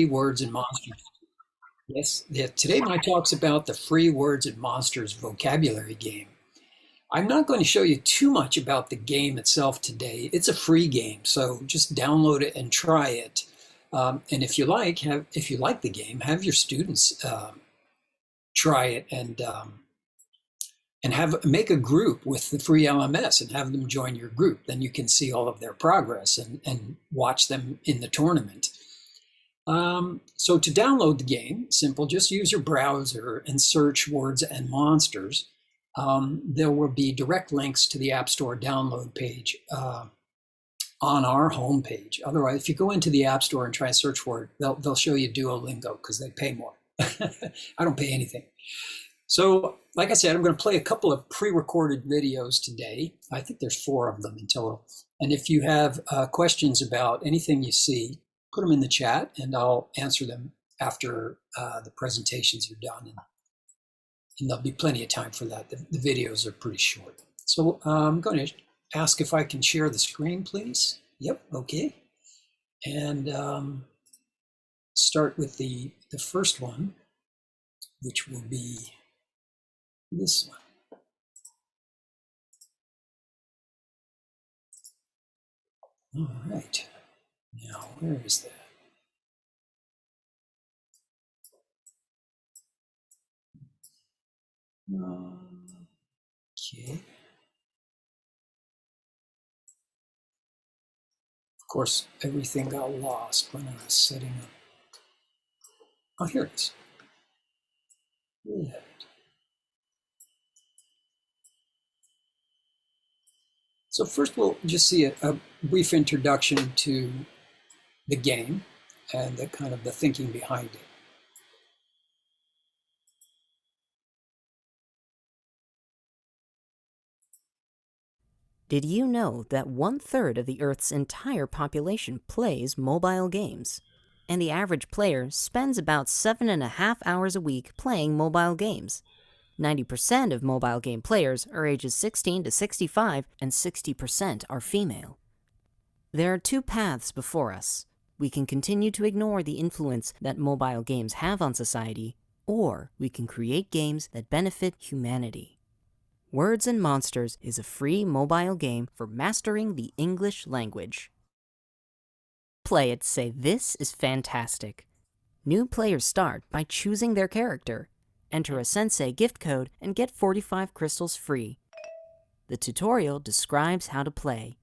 Words and Monsters. Yes, yeah, today my talk's about the free Words and Monsters vocabulary game. I'm not going to show you too much about the game itself today. It's a free game, so just download it and try it. And if you like the game, have your students try it and make a group with the free LMS and have them join your group. Then you can see all of their progress and watch them in the tournament. So to download the game, simple, just use your browser and search Words and Monsters. There will be direct links to the App Store download page on our homepage. Otherwise, if you go into the App Store and try and search for it, they'll show you Duolingo because they pay more. I don't pay anything. So, like I said, I'm going to play a couple of pre-recorded videos today. I think there's 4 of them in total. And if you have questions about anything you see, put them in the chat and I'll answer them after the presentations are done. And there'll be plenty of time for that. The videos are pretty short. So I'm going to ask if I can share the screen, please. Yep, okay. And start with the first one, which will be this one. All right. Now, where is that? Okay. Of course, everything got lost when I was setting up. Oh, here it is. Yeah. So first we'll just see a brief introduction to the game and the kind of the thinking behind it. Did you know that 1/3 of the Earth's entire population plays mobile games? And the average player spends about 7.5 hours a week playing mobile games. 90% of mobile game players are ages 16 to 65, and 60% are female. There are 2 paths before us. We can continue to ignore the influence that mobile games have on society, or we can create games that benefit humanity. Words and Monsters is a free mobile game for mastering the English language. Play it, say, "This is fantastic." New players start by choosing their character. Enter a Sensei gift code and get 45 crystals free. The tutorial describes how to play.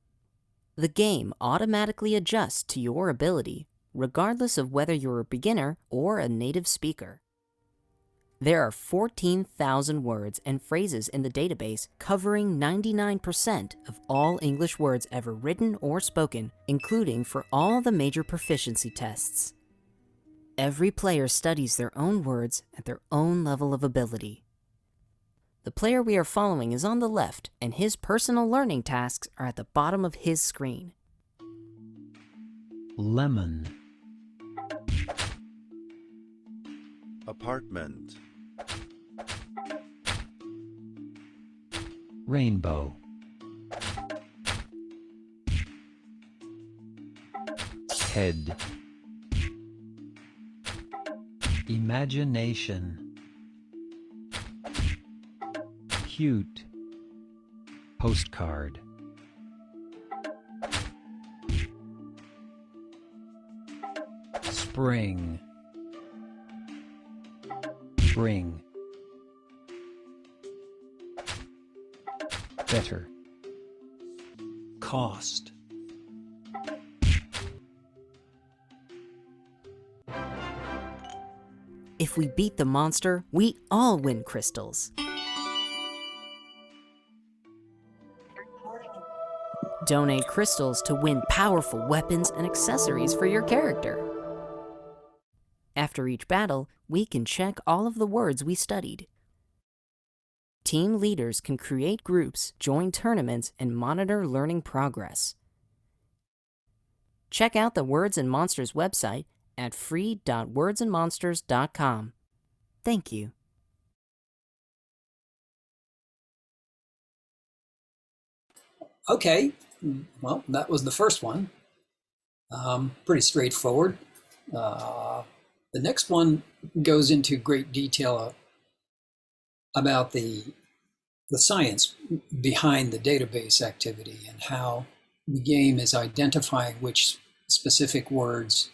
The game automatically adjusts to your ability, regardless of whether you're a beginner or a native speaker. There are 14,000 words and phrases in the database, covering 99% of all English words ever written or spoken, including for all the major proficiency tests. Every player studies their own words at their own level of ability. The player we are following is on the left, and his personal learning tasks are at the bottom of his screen. Lemon. Apartment. Rainbow. Head. Imagination. Cute. Postcard. Spring. Bring. Better. Cost. If we beat the monster, we all win crystals. Donate crystals to win powerful weapons and accessories for your character. After each battle, we can check all of the words we studied. Team leaders can create groups, join tournaments, and monitor learning progress. Check out the Words and Monsters website at free.wordsandmonsters.com. Thank you. Okay, well, that was the first one. Pretty straightforward. The next one goes into great detail about the science behind the database activity and how the game is identifying which specific words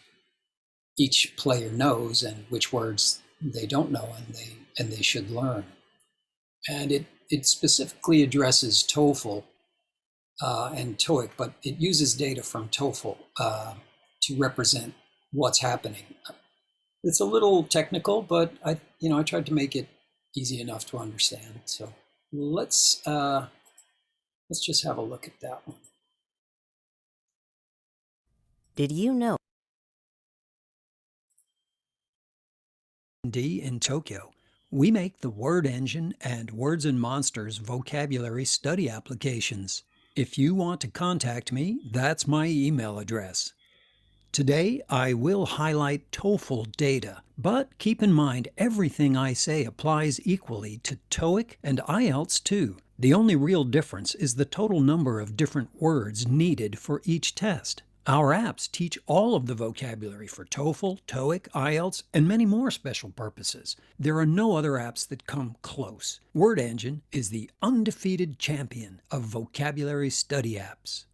each player knows and which words they don't know and they should learn. And it specifically addresses TOEFL and TOEIC, but it uses data from TOEFL to represent what's happening. It's a little technical, but I tried to make it easy enough to understand. So let's just have a look at that one. Did you know? In Tokyo, we make the Word Engine and Words and Monsters vocabulary study applications. If you want to contact me, that's my email address. Today, I will highlight TOEFL data, but keep in mind everything I say applies equally to TOEIC and IELTS too. The only real difference is the total number of different words needed for each test. Our apps teach all of the vocabulary for TOEFL, TOEIC, IELTS, and many more special purposes. There are no other apps that come close. Word Engine is the undefeated champion of vocabulary study apps.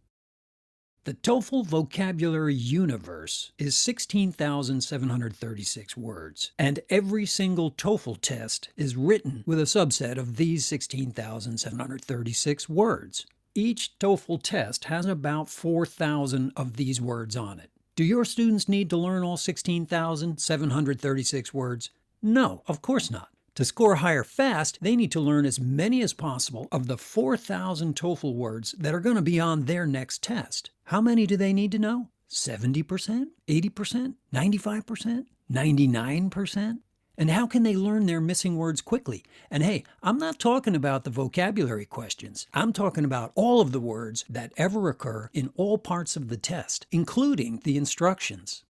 The TOEFL vocabulary universe is 16,736 words, and every single TOEFL test is written with a subset of these 16,736 words. Each TOEFL test has about 4,000 of these words on it. Do your students need to learn all 16,736 words? No, of course not. To score higher fast, they need to learn as many as possible of the 4,000 TOEFL words that are going to be on their next test. How many do they need to know? 70%? 80%? 95%? 99%? And how can they learn their missing words quickly? And hey, I'm not talking about the vocabulary questions. I'm talking about all of the words that ever occur in all parts of the test, including the instructions.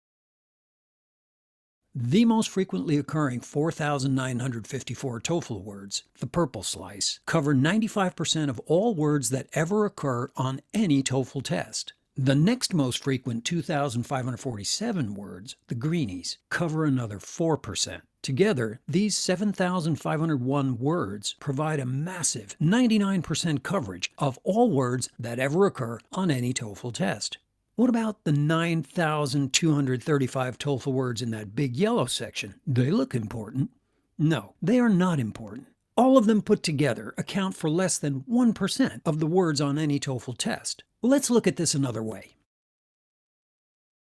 The most frequently occurring 4,954 TOEFL words, the purple slice, cover 95% of all words that ever occur on any TOEFL test. The next most frequent 2,547 words, the greenies, cover another 4%. Together, these 7,501 words provide a massive 99% coverage of all words that ever occur on any TOEFL test. What about the 9,235 TOEFL words in that big yellow section? They look important. No, they are not important. All of them put together account for less than 1% of the words on any TOEFL test. Let's look at this another way.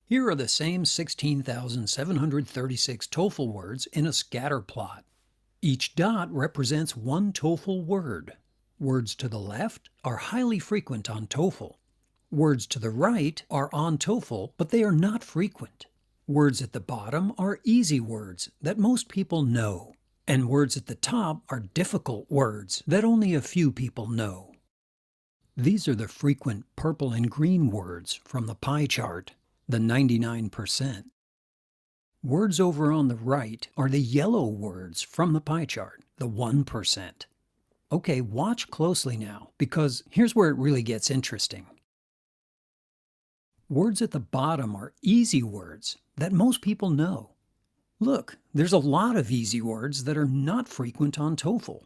Here are the same 16,736 TOEFL words in a scatter plot. Each dot represents one TOEFL word. Words to the left are highly frequent on TOEFL. Words to the right are on TOEFL, but they are not frequent. Words at the bottom are easy words that most people know. And words at the top are difficult words that only a few people know. These are the frequent purple and green words from the pie chart, the 99%. Words over on the right are the yellow words from the pie chart, the 1%. Okay, watch closely now, because here's where it really gets interesting. Words at the bottom are easy words that most people know. Look, there's a lot of easy words that are not frequent on TOEFL.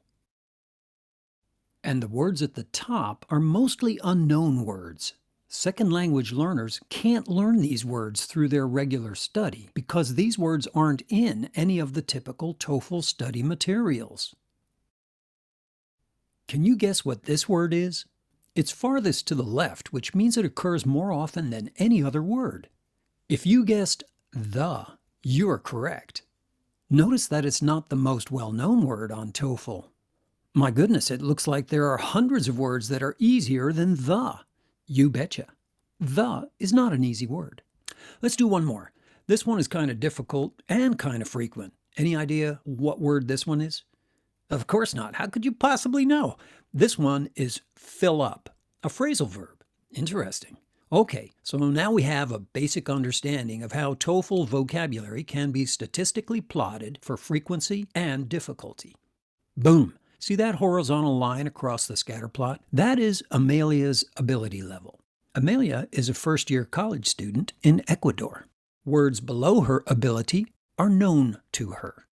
And the words at the top are mostly unknown words. Second language learners can't learn these words through their regular study because these words aren't in any of the typical TOEFL study materials. Can you guess what this word is? It's farthest to the left, which means it occurs more often than any other word. If you guessed the, you're correct. Notice that it's not the most well-known word on TOEFL. My goodness, it looks like there are hundreds of words that are easier than the. You betcha. The is not an easy word. Let's do one more. This one is kind of difficult and kind of frequent. Any idea what word this one is? Of course not. How could you possibly know? This one is fill up, a phrasal verb. Interesting. Okay, so now we have a basic understanding of how TOEFL vocabulary can be statistically plotted for frequency and difficulty. Boom! See that horizontal line across the scatter plot? That is Amelia's ability level. Amelia is a first-year college student in Ecuador. Words below her ability are known to her.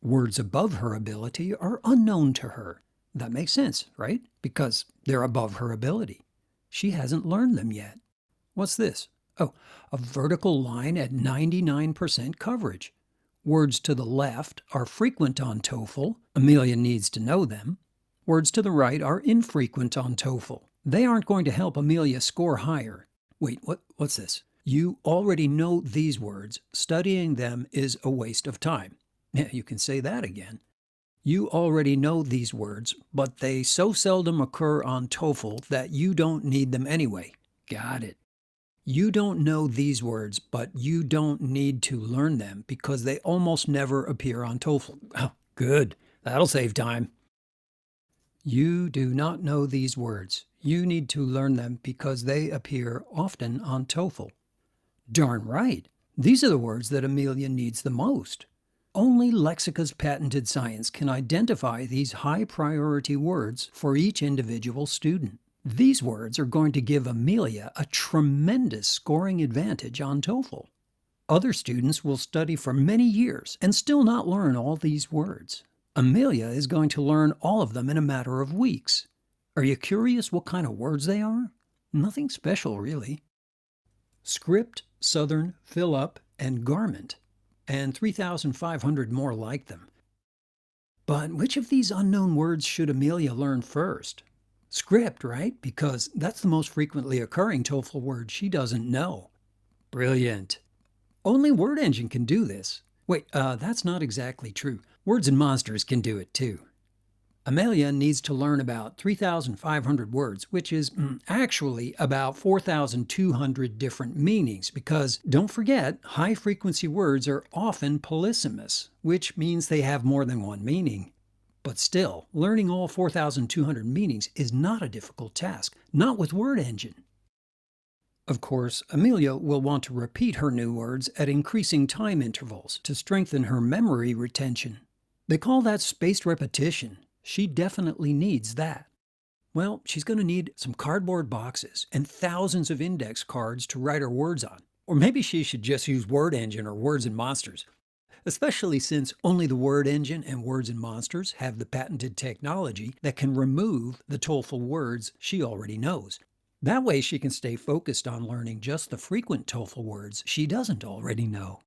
Words above her ability are unknown to her. That makes sense, right? Because they're above her ability. She hasn't learned them yet. What's this? Oh, a vertical line at 99% coverage. Words to the left are frequent on TOEFL. Amelia needs to know them. Words to the right are infrequent on TOEFL. They aren't going to help Amelia score higher. Wait, what's this? You already know these words. Studying them is a waste of time. Yeah, you can say that again. You already know these words, but they so seldom occur on TOEFL that you don't need them anyway. Got it. You don't know these words, but you don't need to learn them because they almost never appear on TOEFL. Oh, good. That'll save time. You do not know these words. You need to learn them because they appear often on TOEFL. Darn right. These are the words that Amelia needs the most. Only Lexica's patented science can identify these high-priority words for each individual student. These words are going to give Amelia a tremendous scoring advantage on TOEFL. Other students will study for many years and still not learn all these words. Amelia is going to learn all of them in a matter of weeks. Are you curious what kind of words they are? Nothing special, really. Script, Southern, Fill Up, and Garment, and 3,500 more like them. But which of these unknown words should Amelia learn first? Script, right? Because that's the most frequently occurring TOEFL word she doesn't know. Brilliant. Only Word Engine can do this. Wait, that's not exactly true. Words and Monsters can do it too. Amelia needs to learn about 3,500 words, which is actually about 4,200 different meanings, because don't forget, high-frequency words are often polysemous, which means they have more than one meaning. But still, learning all 4,200 meanings is not a difficult task, not with Word Engine. Of course, Amelia will want to repeat her new words at increasing time intervals to strengthen her memory retention. They call that spaced repetition. She definitely needs that. Well, she's going to need some cardboard boxes and thousands of index cards to write her words on. Or maybe she should just use Word Engine or Words and Monsters, especially since only the Word Engine and Words and Monsters have the patented technology that can remove the TOEFL words she already knows. That way she can stay focused on learning just the frequent TOEFL words she doesn't already know.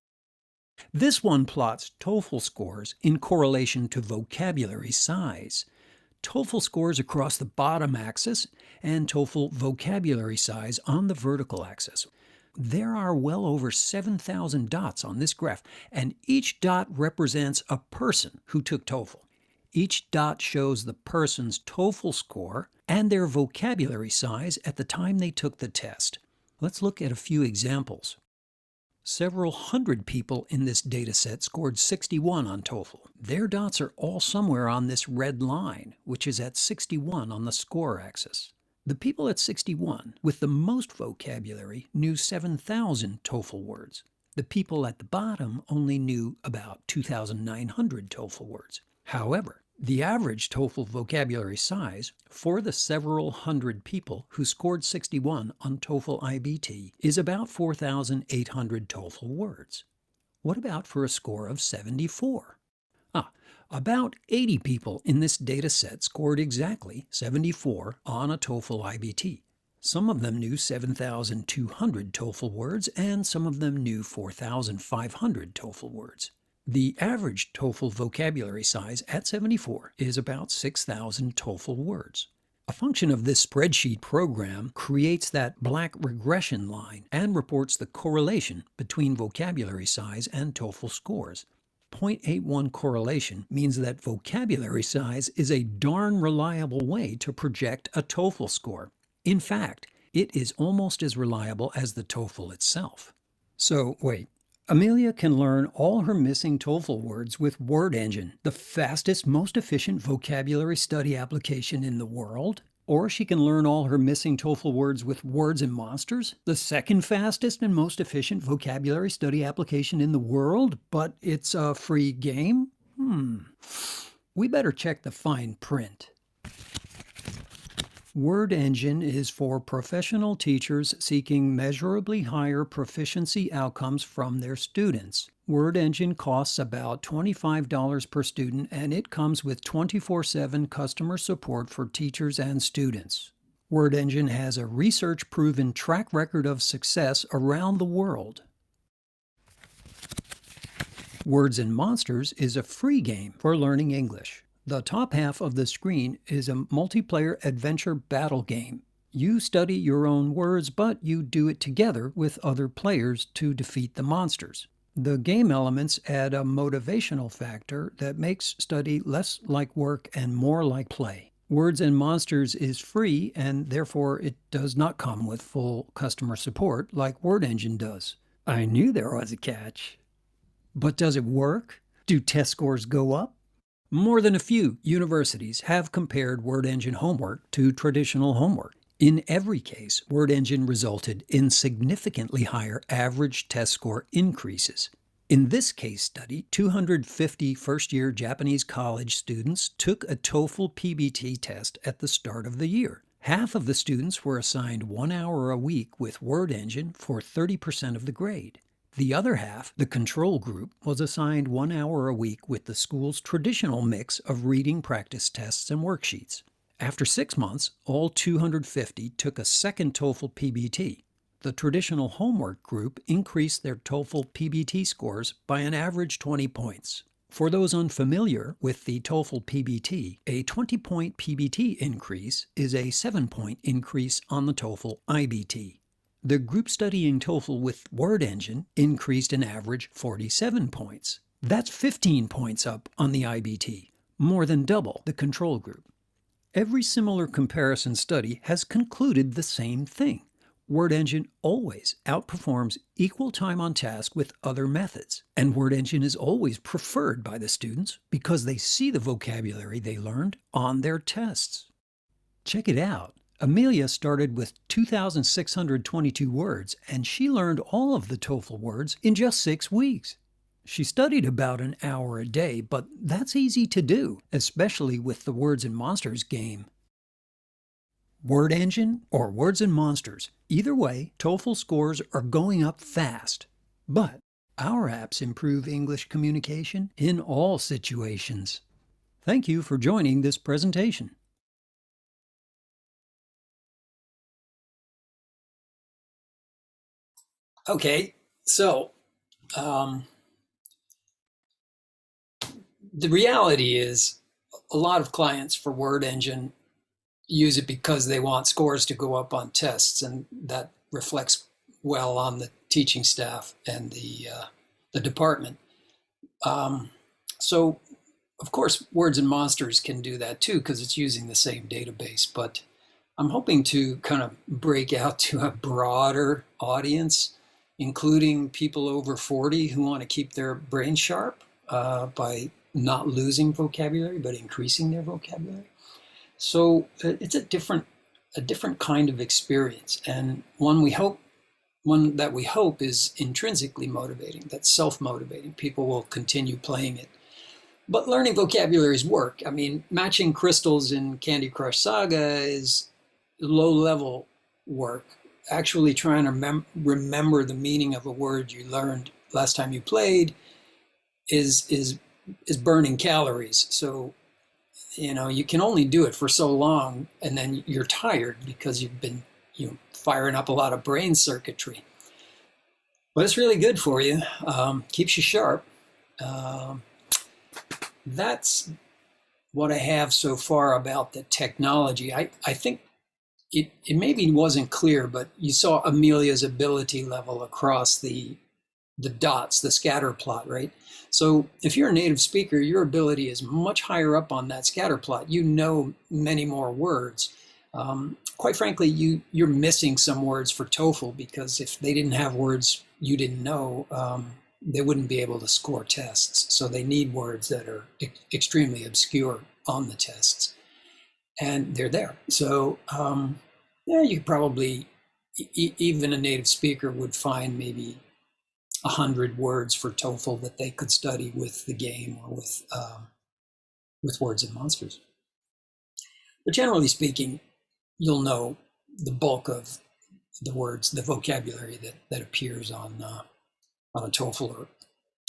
This one plots TOEFL scores in correlation to vocabulary size. TOEFL scores across the bottom axis and TOEFL vocabulary size on the vertical axis. There are well over 7,000 dots on this graph, and each dot represents a person who took TOEFL. Each dot shows the person's TOEFL score and their vocabulary size at the time they took the test. Let's look at a few examples. Several hundred people in this data set scored 61 on TOEFL. Their dots are all somewhere on this red line, which is at 61 on the score axis. The people at 61 with the most vocabulary knew 7,000 TOEFL words. The people at the bottom only knew about 2,900 TOEFL words. However, the average TOEFL vocabulary size for the several hundred people who scored 61 on TOEFL IBT is about 4,800 TOEFL words. What about for a score of 74? About 80 people in this data set scored exactly 74 on a TOEFL IBT. Some of them knew 7,200 TOEFL words, and some of them knew 4,500 TOEFL words. The average TOEFL vocabulary size at 74 is about 6,000 TOEFL words. A function of this spreadsheet program creates that black regression line and reports the correlation between vocabulary size and TOEFL scores. 0.81 correlation means that vocabulary size is a darn reliable way to project a TOEFL score. In fact, it is almost as reliable as the TOEFL itself. So, wait. Amelia can learn all her missing TOEFL words with Word Engine, the fastest, most efficient vocabulary study application in the world. Or she can learn all her missing TOEFL words with Words and Monsters, the second fastest and most efficient vocabulary study application in the world, but it's a free game? We better check the fine print. Word Engine is for professional teachers seeking measurably higher proficiency outcomes from their students. Word Engine costs about $25 per student, and it comes with 24/7 customer support for teachers and students. Word Engine has a research-proven track record of success around the world. Words and Monsters is a free game for learning English. The top half of the screen is a multiplayer adventure battle game. You study your own words, but you do it together with other players to defeat the monsters. The game elements add a motivational factor that makes study less like work and more like play. Words and Monsters is free, and therefore it does not come with full customer support like Word Engine does. I knew there was a catch. But does it work? Do test scores go up? More than a few universities have compared Word Engine homework to traditional homework. In every case, Word Engine resulted in significantly higher average test score increases. In this case study, 250 first-year Japanese college students took a TOEFL PBT test at the start of the year. Half of the students were assigned 1 hour a week with Word Engine for 30% of the grade. The other half, the control group, was assigned 1 hour a week with the school's traditional mix of reading practice tests and worksheets. After 6 months, all 250 took a second TOEFL PBT. The traditional homework group increased their TOEFL PBT scores by an average 20 points. For those unfamiliar with the TOEFL PBT, a 20-point PBT increase is a 7-point increase on the TOEFL IBT. The group studying TOEFL with Word Engine increased an average 47 points. That's 15 points up on the IBT, more than double the control group. Every similar comparison study has concluded the same thing. Word Engine always outperforms equal time on task with other methods, and Word Engine is always preferred by the students because they see the vocabulary they learned on their tests. Check it out. Amelia started with 2,622 words, and she learned all of the TOEFL words in just 6 weeks. She studied about an hour a day, but that's easy to do, especially with the Words and Monsters game. Word Engine or Words and Monsters, either way, TOEFL scores are going up fast. But our apps improve English communication in all situations. Thank you for joining this presentation. Okay, so the reality is a lot of clients for Word Engine use it because they want scores to go up on tests, and that reflects well on the teaching staff and the department. So, of course, Words and Monsters can do that too because it's using the same database, but I'm hoping to kind of break out to a broader audience, including people over 40 who want to keep their brain sharp by not losing vocabulary, but increasing their vocabulary. So it's a different kind of experience, and one that we hope is intrinsically motivating, that's self-motivating. People will continue playing it. But learning vocabulary is work. I mean, matching crystals in Candy Crush Saga is low-level work. Actually trying to remember the meaning of a word you learned last time you played is burning calories. So, you can only do it for so long, and then you're tired because you've been firing up a lot of brain circuitry. But it's really good for you. Keeps you sharp. That's what I have so far about the technology. I think it maybe wasn't clear, but you saw Amelia's ability level across the dots, the scatter plot, right? So if you're a native speaker, your ability is much higher up on that scatter plot. You know many more words. Quite frankly, you're missing some words for TOEFL because if they didn't have words you didn't know, they wouldn't be able to score tests. So they need words that are extremely obscure on the tests. And they're there. So yeah, you could probably, even a native speaker would find maybe 100 words for TOEFL that they could study with the game or with Words and Monsters. But generally speaking, you'll know the bulk of the words, the vocabulary that appears on a TOEFL or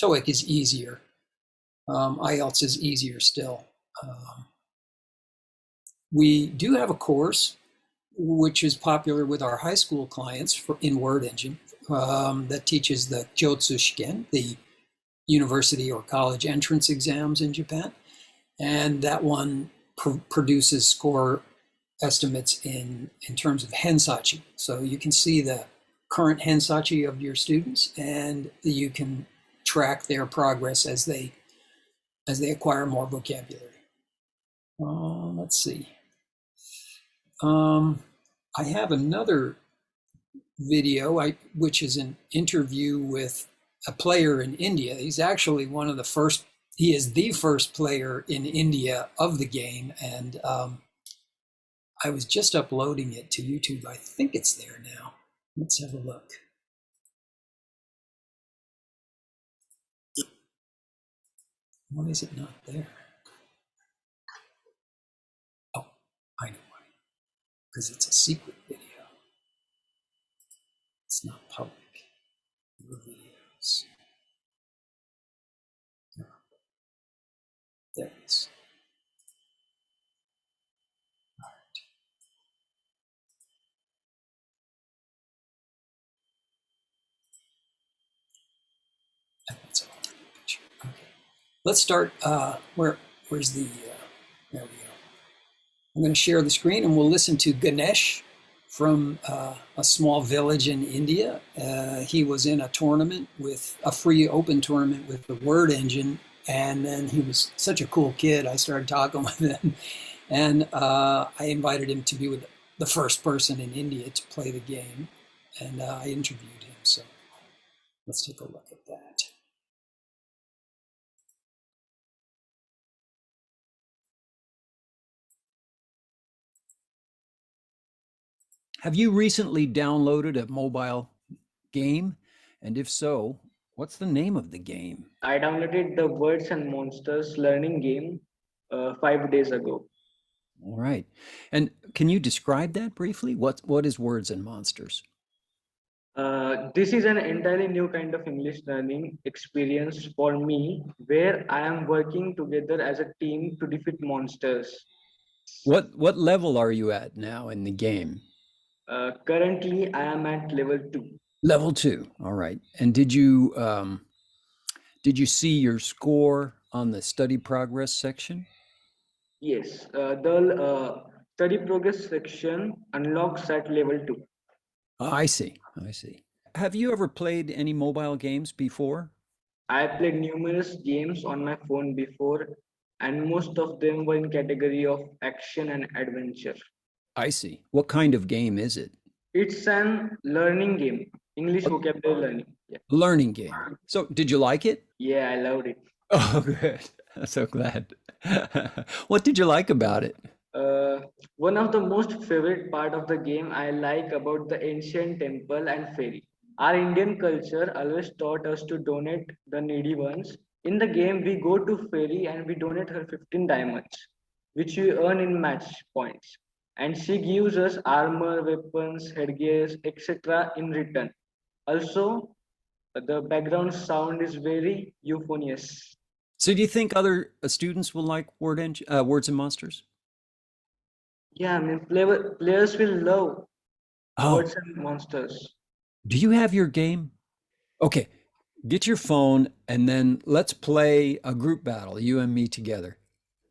TOEIC is easier. IELTS is easier still. We do have a course which is popular with our high school clients in Word Engine that teaches the Kyotsu Shiken, the university or college entrance exams in Japan. And that one produces score estimates in terms of hensachi. So you can see the current hensachi of your students, and you can track their progress as they acquire more vocabulary. Let's see. I have another video, which is an interview with a player in India. He's actually he is the first player in India of the game, and I was just uploading it to YouTube. I think it's there now. Let's have a look. Why is it not there? Oh, I know why. Because it's a secret video. It's not public. Your videos. There it is. All right. That's all picture. Okay. Let's start. Where's the? There we go. I'm going to share the screen, and we'll listen to Ganesh from a small village in India. He was in a tournament a free open tournament with the Word Engine, and then he was such a cool kid. I started talking with him, and I invited him to be with the first person in India to play the game, and I interviewed him. So let's take a look at that. Have you recently downloaded a mobile game? And if so, what's the name of the game? I downloaded the Words and Monsters learning game 5 days ago. All right. And can you describe that briefly? What is Words and Monsters? This is an entirely new kind of English learning experience for me, where I am working together as a team to defeat monsters. What level are you at now in the game? Currently, I am at level 2. Level 2. All right. And did you see your score on the study progress section? Yes, the study progress section unlocks at level 2. Oh, I see. Have you ever played any mobile games before? I played numerous games on my phone before, and most of them were in category of action and adventure. I see. What kind of game is it? It's an learning game, English vocabulary learning. Yeah. Learning game. So did you like it? Yeah, I loved it. Oh, good. I'm so glad. What did you like about it? One of the most favorite part of the game I like about the ancient temple and fairy. Our Indian culture always taught us to donate the needy ones. In the game, we go to fairy and we donate her 15 diamonds, which we earn in match points. And she gives us armor, weapons, headgears, etc. in return. Also, the background sound is very euphonious. So do you think other students will like Words and Monsters? Yeah, I mean, players will love Oh, Words and Monsters. do you have your game? Okay, get your phone and then let's play a group battle, you and me together.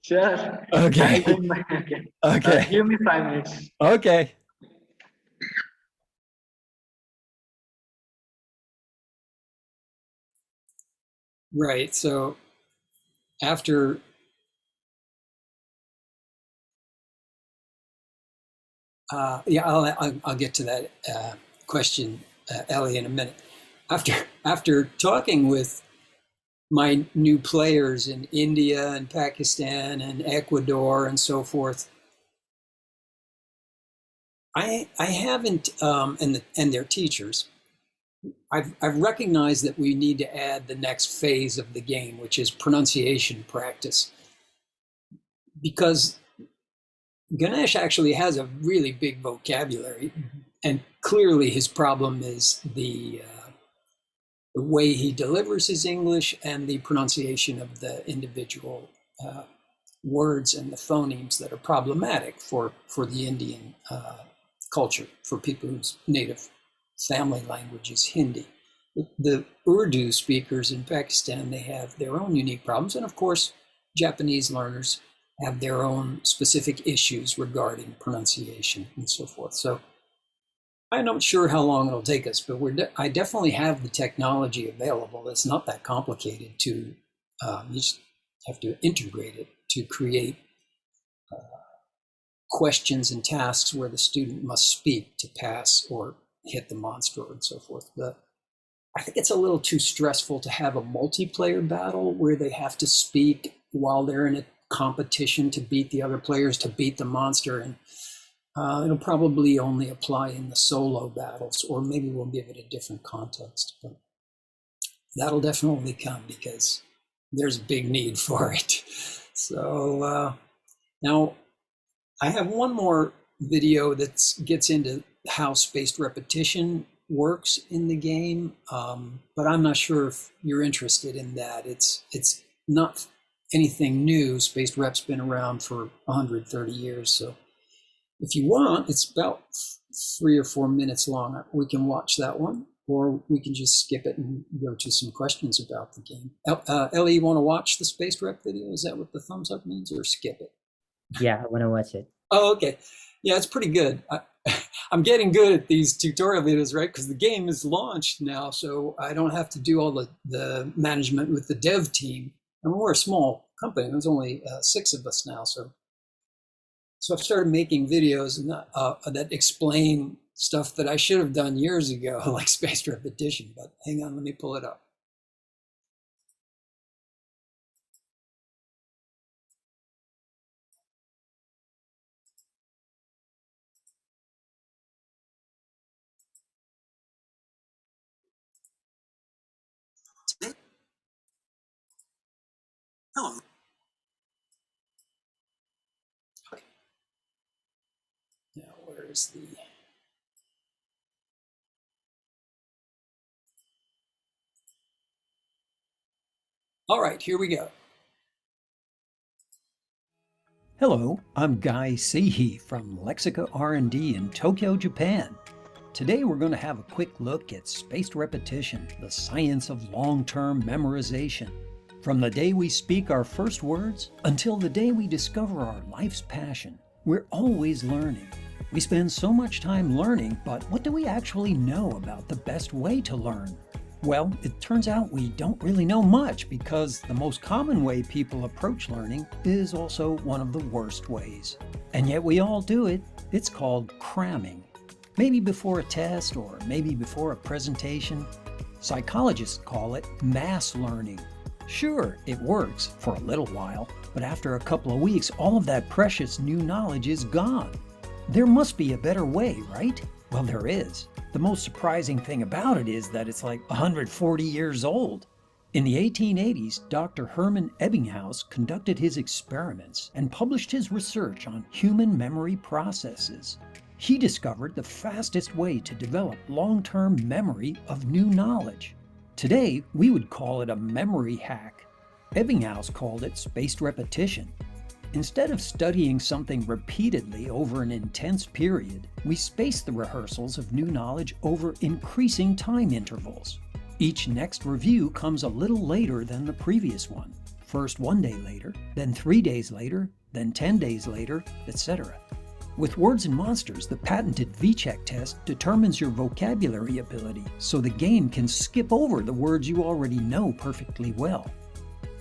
Sure. Okay. Okay. Okay. Give me 5 minutes. Okay. Right. So after I'll get to that question, Ellie, in a minute. After talking with my new players in India and Pakistan and Ecuador and so forth, I haven't and their teachers. I've recognized that we need to add the next phase of the game, which is pronunciation practice, because Ganesh actually has a really big vocabulary, and clearly his problem is the way he delivers his English and the pronunciation of the individual words and the phonemes that are problematic for the Indian culture, for people whose native family language is Hindi. The Urdu speakers in Pakistan, they have their own unique problems, and of course, Japanese learners have their own specific issues regarding pronunciation and so forth. So I'm not sure how long it'll take us, but I definitely have the technology available. It's not that complicated to, you just have to integrate it to create questions and tasks where the student must speak to pass or hit the monster and so forth. I think it's a little too stressful to have a multiplayer battle where they have to speak while they're in a competition to beat the other players to beat the monster, and it'll probably only apply in the solo battles, or maybe we'll give it a different context, but that'll definitely come because there's a big need for it. So now I have one more video that gets into how spaced repetition works in the game, but I'm not sure if you're interested in that. It's not anything new. Spaced rep's been around for 130 years. So if you want, it's about 3 or 4 minutes long. We can watch that one, or we can just skip it and go to some questions about the game. Ellie, you want to watch the spaced rep video? Is that what the thumbs up means, or skip it? Yeah, I want to watch it. Oh, okay. Yeah, it's pretty good. I'm getting good at these tutorial videos, right? Because the game is launched now, so I don't have to do all the management with the dev team. I mean, we're a small company. There's only 6 of us now, so I've started making videos that explain stuff that I should have done years ago, like spaced repetition. But hang on, let me pull it up. Oh. Okay. Now, where's the... All right, here we go. Hello, I'm Guy Cihi from Lexica R&D in Tokyo, Japan. Today we're going to have a quick look at spaced repetition, the science of long-term memorization. From the day we speak our first words until the day we discover our life's passion, we're always learning. We spend so much time learning, but what do we actually know about the best way to learn? Well, it turns out we don't really know much, because the most common way people approach learning is also one of the worst ways. And yet we all do it. It's called cramming. Maybe before a test, or maybe before a presentation. Psychologists call it mass learning. Sure, it works for a little while, but after a couple of weeks, all of that precious new knowledge is gone. There must be a better way, right? Well, there is. The most surprising thing about it is that it's like 140 years old. In the 1880s, Dr. Hermann Ebbinghaus conducted his experiments and published his research on human memory processes. He discovered the fastest way to develop long-term memory of new knowledge. Today, we would call it a memory hack. Ebbinghaus called it spaced repetition. Instead of studying something repeatedly over an intense period, we space the rehearsals of new knowledge over increasing time intervals. Each next review comes a little later than the previous one. First 1 day later, then 3 days later, then 10 days later, etc. With Words and Monsters, the patented V-check test determines your vocabulary ability, so the game can skip over the words you already know perfectly well.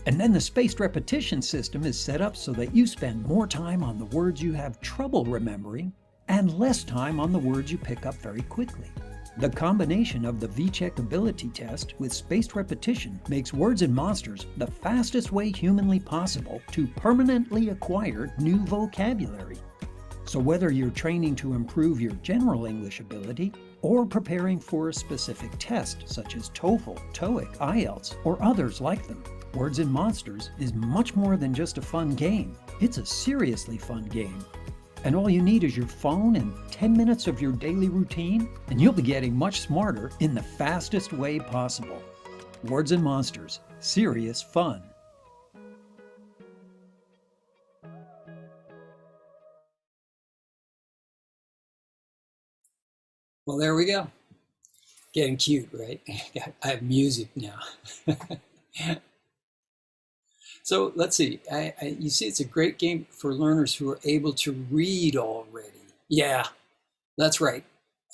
And then the spaced repetition system is set up so that you spend more time on the words you have trouble remembering and less time on the words you pick up very quickly. The combination of the V-check ability test with spaced repetition makes Words and Monsters the fastest way humanly possible to permanently acquire new vocabulary. So whether you're training to improve your general English ability or preparing for a specific test such as TOEFL, TOEIC, IELTS, or others like them, Words and Monsters is much more than just a fun game. It's a seriously fun game. And all you need is your phone and 10 minutes of your daily routine, and you'll be getting much smarter in the fastest way possible. Words and Monsters, serious fun. Well, there we go. Getting cute, right? I have music now. So let's see. You see, it's a great game for learners who are able to read already. Yeah, that's right.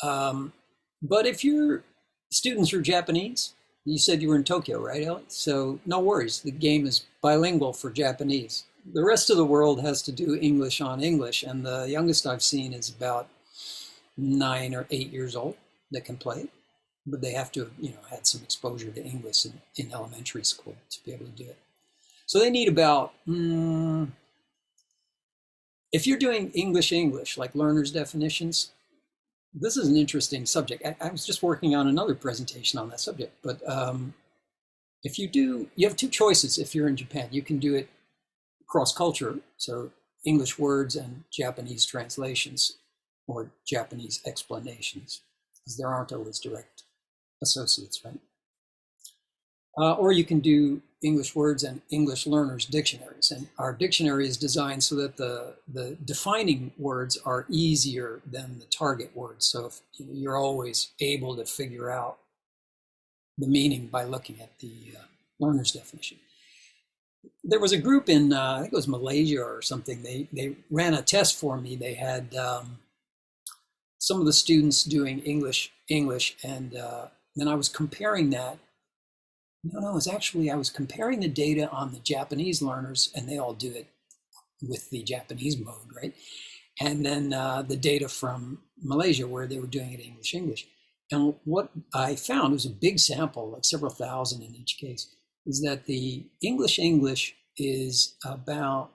But if your students are Japanese, you said you were in Tokyo, right, Ellie? So no worries. The game is bilingual for Japanese. The rest of the world has to do English on English, and the youngest I've seen is about 9 or 8 years old that can play it. But they have to have, had some exposure to English in elementary school to be able to do it. So they need about, if you're doing English, like learners' definitions, this is an interesting subject. I was just working on another presentation on that subject. But if you have two choices if you're in Japan. You can do it cross-culture, so English words and Japanese translations or Japanese explanations, because there aren't always direct associates, right? Or you can do English words and English learners dictionaries. And our dictionary is designed so that the defining words are easier than the target words. So if you're always able to figure out the meaning by looking at the learner's definition. There was a group in, I think it was Malaysia or something, they ran a test for me. They had some of the students doing English, and then I was comparing that. No, it was actually, I was comparing the data on the Japanese learners, and they all do it with the Japanese mode, right? And then the data from Malaysia, where they were doing it English. And what I found was a big sample, like several thousand in each case, is that the English is about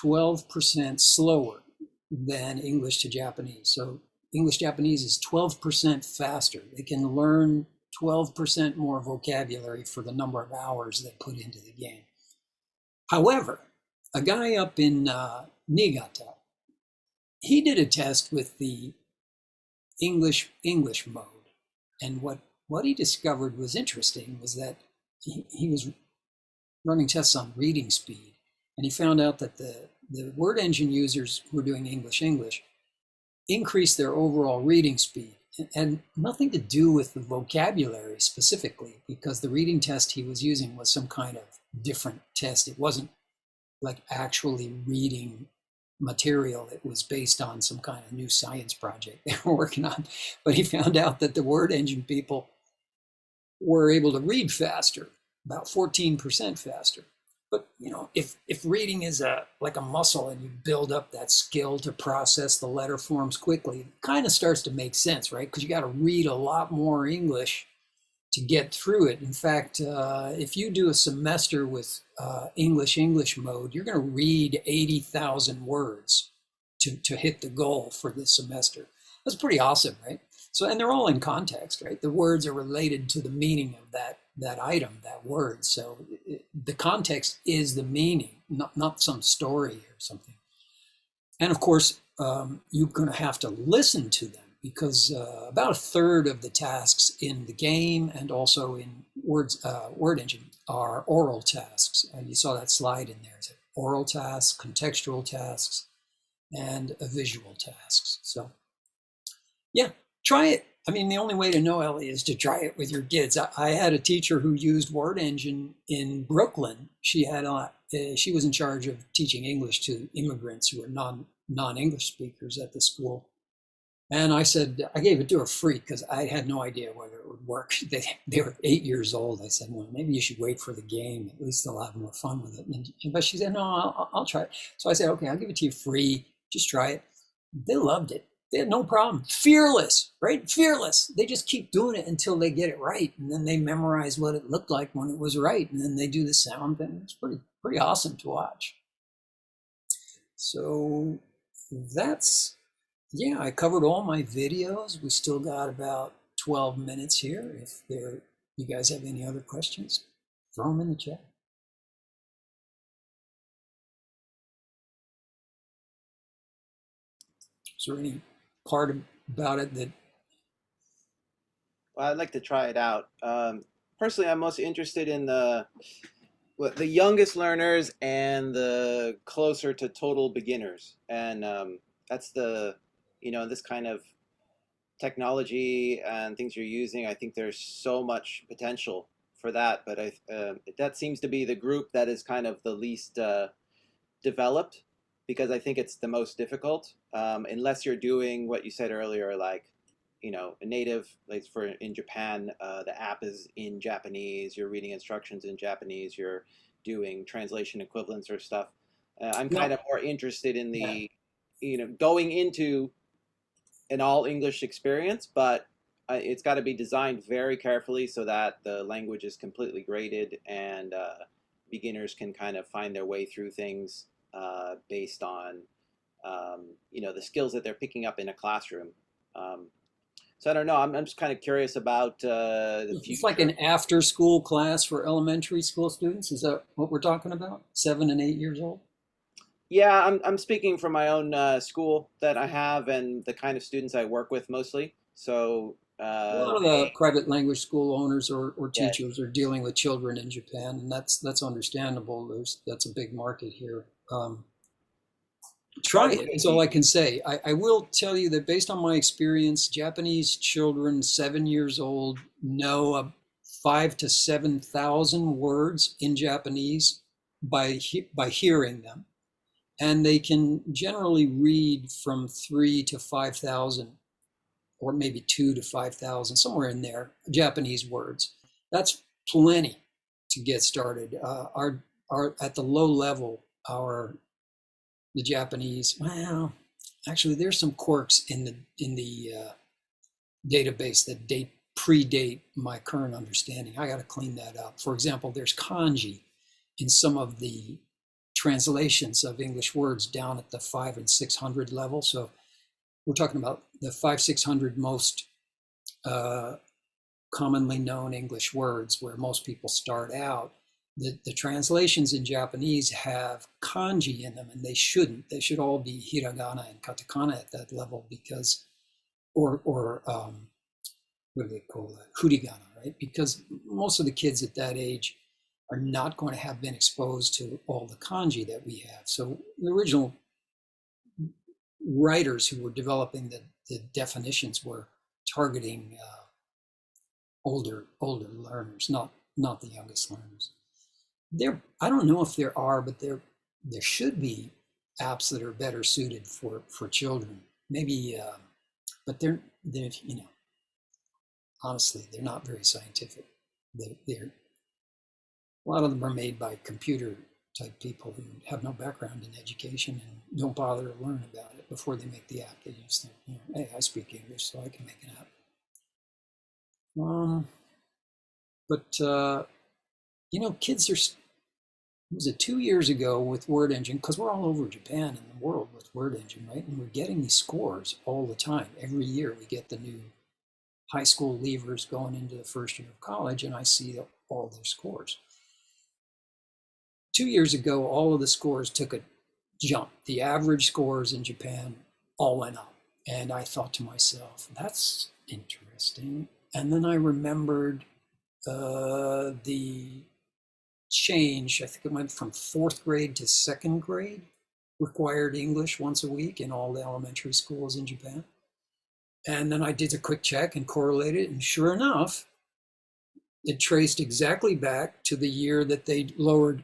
12% slower than English to Japanese. So English Japanese is 12% faster. They can learn 12% more vocabulary for the number of hours they put into the game. However, a guy up in Niigata, he did a test with the English mode. And what he discovered was interesting was that he was running tests on reading speed. And he found out that the word engine users who were doing English increased their overall reading speed. And nothing to do with the vocabulary specifically, because the reading test he was using was some kind of different test. It wasn't like actually reading material. It was based on some kind of new science project they were working on. But he found out that the word engine people were able to read faster, about 14% faster. But if reading is like a muscle and you build up that skill to process the letter forms quickly, it kind of starts to make sense, right? Because you got to read a lot more English to get through it. In fact, if you do a semester with English mode, you're going to read 80,000 words to hit the goal for the semester. That's pretty awesome, right? So, and they're all in context, right? The words are related to the meaning of that item, that word. So the context is the meaning, not some story or something. And of course, you're going to have to listen to them, because about a third of the tasks in the game and also in Word Engine are oral tasks. You saw that slide in there. It's oral tasks, contextual tasks, and visual tasks. So yeah, try it. I mean, the only way to know, Ellie, is to try it with your kids. I had a teacher who used Word Engine in Brooklyn. She was in charge of teaching English to immigrants who were non-English speakers at the school. And I said, I gave it to her free because I had no idea whether it would work. They were 8 years old. I said, well, maybe you should wait for the game. At least they'll have more fun with it. But she said, no, I'll try it. So I said, okay, I'll give it to you free. Just try it. They loved it. They had no problem. Fearless, right? Fearless. They just keep doing it until they get it right. And then they memorize what it looked like when it was right. And then they do the sound. And it's pretty awesome to watch. So yeah, I covered all my videos. We still got about 12 minutes here. If you guys have any other questions, throw them in the chat. Is there any part about it that? Well, I'd like to try it out. Personally, I'm most interested in the youngest learners and the closer to total beginners, and that's this kind of technology and things you're using. I think there's so much potential for that, but that seems to be the group that is kind of the least developed because I think it's the most difficult. Unless you're doing what you said earlier, like a native, like for in Japan, the app is in Japanese. You're reading instructions in Japanese. You're doing translation equivalents or stuff. I'm kind of more interested in Yeah. the, going into an all English experience, but it's got to be designed very carefully so that the language is completely graded and beginners can kind of find their way through things based on the skills that they're picking up in a classroom. So I don't know. I'm just kind of curious about the It's future. like an after-school class for elementary school students. Is that what we're talking about? 7 and 8 years old? Yeah, I'm speaking from my own school that I have and the kind of students I work with mostly. So A lot of the private language school owners or yeah, teachers are dealing with children in Japan, and that's understandable. That's a big market here. Try it is all I can say. I will tell you that based on my experience, Japanese children 7 years old know 5 to 7 thousand words in Japanese by hearing them, and they can generally read from 3 to 5 thousand, or maybe 2 to 5 thousand, somewhere in there, Japanese words. That's plenty to get started. Our at the low level, the Japanese. Well, actually, there's some quirks in the database that predate my current understanding. I got to clean that up. For example, there's kanji in some of the translations of English words down at the 5 and 600 level. So we're talking about the 500, 600 most commonly known English words where most people start out. The translations in Japanese have kanji in them, and they shouldn't. They should all be hiragana and katakana at that level because, or what do they call that? Furigana, right? Because most of the kids at that age are not going to have been exposed to all the kanji that we have. So the original writers who were developing the definitions were targeting older learners, not the youngest learners. I don't know if there are, but there should be apps that are better suited for children. Maybe, but they're honestly, they're not very scientific. They're a lot of them are made by computer type people who have no background in education and don't bother to learn about it before they make the app. They just think, hey, I speak English, so I can make an app. But kids are. Was it 2 years ago with Word Engine? Because we're all over Japan and the world with Word Engine, right? And we're getting these scores all the time. Every year we get the new high school leavers going into the first year of college, and I see all their scores. 2 years ago, all of the scores took a jump. The average scores in Japan all went up. And I thought to myself, that's interesting. And then I remembered the change. I think it went from 4th grade to 2nd grade, required English once a week in all the elementary schools in Japan. And then I did a quick check and correlated, and sure enough, it traced exactly back to the year that they lowered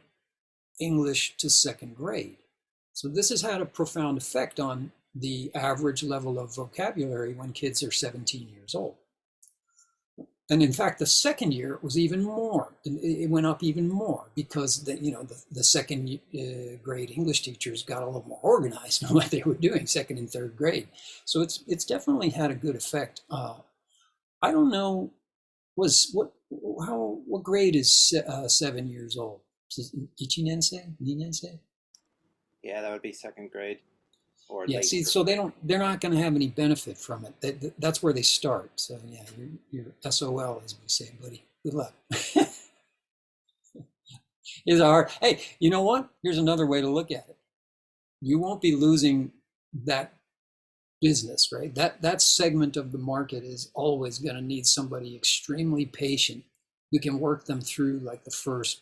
English to 2nd grade. So this has had a profound effect on the average level of vocabulary when kids are 17 years old. And in fact, the 2nd year was even more. It went up even more because the 2nd grade English teachers got a little more organized in what they were doing, 2nd and 3rd grade. So it's definitely had a good effect. I don't know, what grade is 7 years old? Ichinensei? Ninensei? yeah, that would be 2nd grade or Yeah, late. see, so they're not going to have any benefit from it. That's where they start. So yeah, you're SOL, as we say, buddy. Good luck. It's hard. Hey, you know what? Here's another way to look at it. You won't be losing that business, right? That segment of the market is always going to need somebody extremely patient who can work them through like the first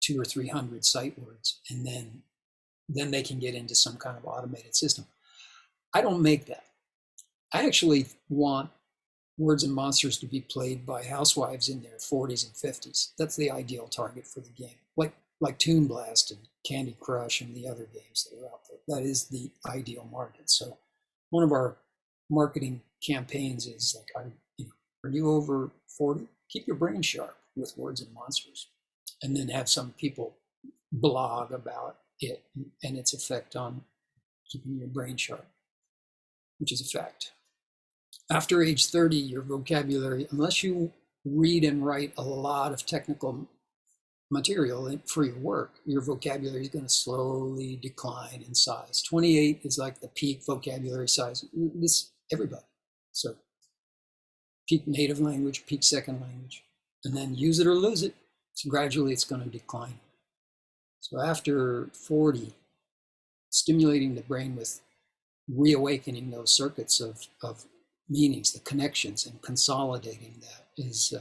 200 or 300 sight words, and then they can get into some kind of automated system. I don't make that. I actually want Words and Monsters to be played by housewives in their 40s and 50s. That's the ideal target for the game. Like Toon Blast and Candy Crush and the other games that are out there. That is the ideal market. So one of our marketing campaigns is like, are you over 40? Keep your brain sharp with Words and Monsters. And then have some people blog about it and its effect on keeping your brain sharp, which is a fact. After age 30, your vocabulary, unless you read and write a lot of technical material for your work, your vocabulary is going to slowly decline in size. 28 is like the peak vocabulary size. This everybody. So peak native language, peak second language, and then use it or lose it. So gradually it's going to decline. So after 40, stimulating the brain with reawakening those circuits of meanings, the connections, and consolidating that is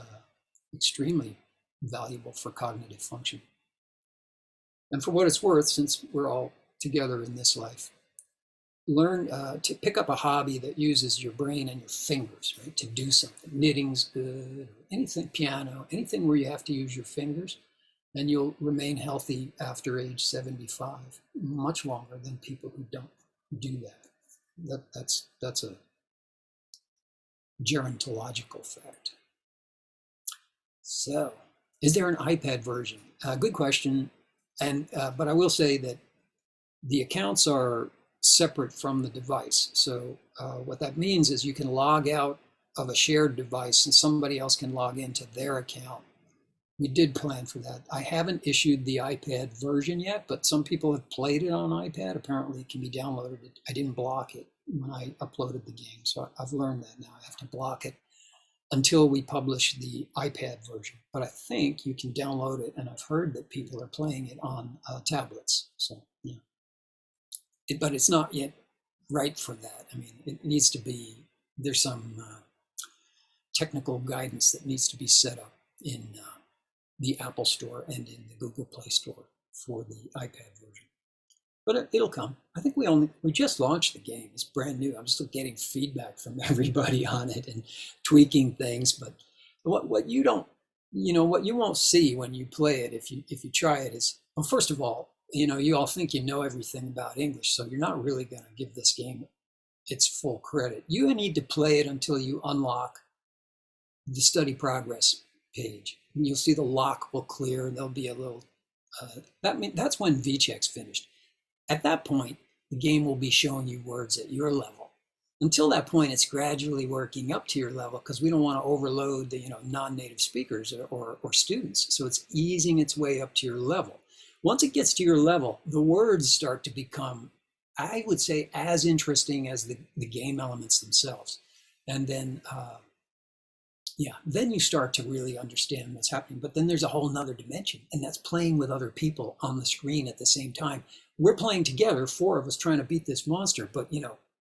extremely valuable for cognitive function. And for what it's worth, since we're all together in this life, learn to pick up a hobby that uses your brain and your fingers, right, to do something. Knitting's good, or anything, piano, anything where you have to use your fingers, and you'll remain healthy after age 75, much longer than people who don't do that. That's a gerontological fact. So, is there an iPad version? Good question. And but I will say that the accounts are separate from the device. So what that means is you can log out of a shared device and somebody else can log into their account. We did plan for that. I haven't issued the iPad version yet, but some people have played it on iPad. Apparently it can be downloaded. I didn't block it when I uploaded the game. So I've learned that now. I have to block it until we publish the iPad version. But I think you can download it, and I've heard that people are playing it on tablets. So, yeah. But it's not yet right for that. I mean, it needs to be, there's some technical guidance that needs to be set up in the Apple Store and in the Google Play Store for the iPad version. But it'll come. I think we just launched the game. It's brand new. I'm still getting feedback from everybody on it and tweaking things. But what you don't, what you won't see when you play it, if you try it, is, well, first of all, you all think you know everything about English, so you're not really going to give this game its full credit. You need to play it until you unlock the study progress page. And you'll see the lock will clear, and there'll be a little. That's when VCheck's finished. At that point, the game will be showing you words at your level. Until that point, it's gradually working up to your level because we don't want to overload the non-native speakers or students. So it's easing its way up to your level. Once it gets to your level, the words start to become, I would say, as interesting as the game elements themselves. And then, then you start to really understand what's happening. But then there's a whole nother dimension, and that's playing with other people on the screen at the same time. We're playing together, 4 of us trying to beat this monster. But,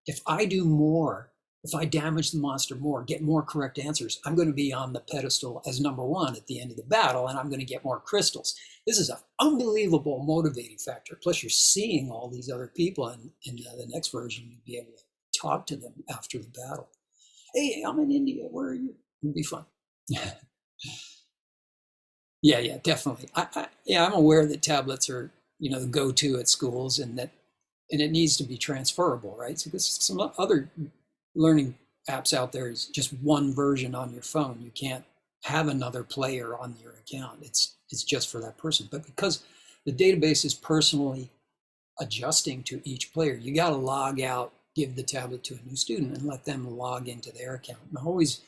if I do more, if I damage the monster more, get more correct answers, I'm going to be on the pedestal as number 1 at the end of the battle, and I'm going to get more crystals. This is an unbelievable motivating factor. Plus, you're seeing all these other people, and in the next version, you'll be able to talk to them after the battle. Hey, I'm in India. Where are you? It'll be fun. Yeah, definitely. I'm aware that tablets are, the go-to at schools, and it needs to be transferable, right? So there's some other learning apps out there is just one version on your phone. You can't have another player on your account. It's just for that person. But because the database is personally adjusting to each player, you got to log out, give the tablet to a new student, and let them log into their account. And always,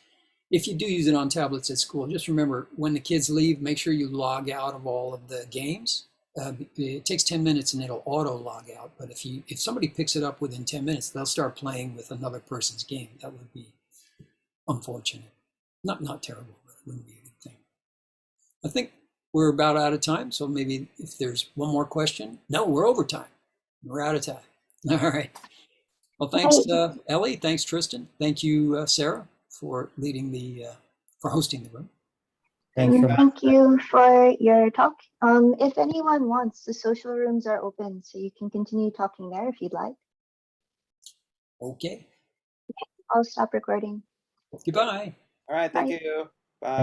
if you do use it on tablets at school, just remember when the kids leave, make sure you log out of all of the games. It takes 10 minutes and it'll auto log out. But if somebody picks it up within 10 minutes, they'll start playing with another person's game. That would be unfortunate. Not terrible, but it wouldn't be a good thing. I think we're about out of time. So maybe if there's one more question. No, we're over time. We're out of time. All right. Well, thanks, Ellie. Thanks, Tristan. Thank you, Sarah, for leading for hosting the room. Thanks so much. Thank you for your talk. If anyone wants, the social rooms are open, so you can continue talking there if you'd like. Okay. I'll stop recording. Goodbye. All right, thank Bye. you. Bye.